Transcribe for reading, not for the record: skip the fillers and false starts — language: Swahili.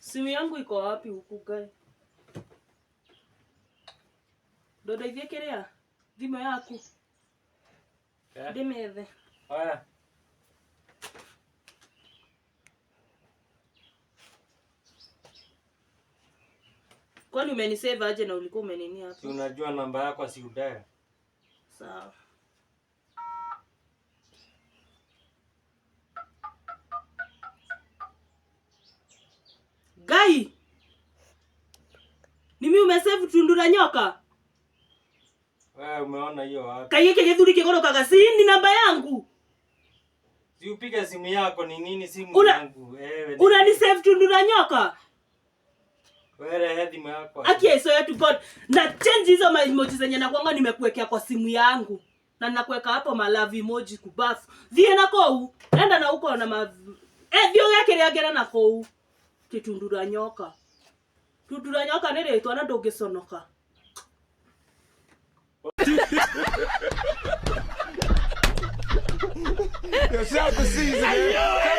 Simu yangu iko wapi huku gae? Ndoda ivyekelea thimo yaku. Ndimethe. Haya. Kwani umenisave aje na ulikuwa umenini hapo? Si unajua namba yako si udaya. Sawa. Gai! Ni mimi umesave tundura nyoka? Wewe umeona hiyo wapi? Kayeke githuri kigorokaga si ni namba yangu. Si upige simu yako ni nini simu yangu? Una save tundura nyoka? Wewe hedhi yako. Aki so to God. Na change hizo emoji zenye nakwanga nimekuwekea kwa simu yangu. Na nakuweka hapo love emoji kubafu. Thie na kou. Enda na huko na vyo yake reagera na kou. Tundura nyoka. Tundura nyoka nere ito na ndungiconoka. Yourself a season.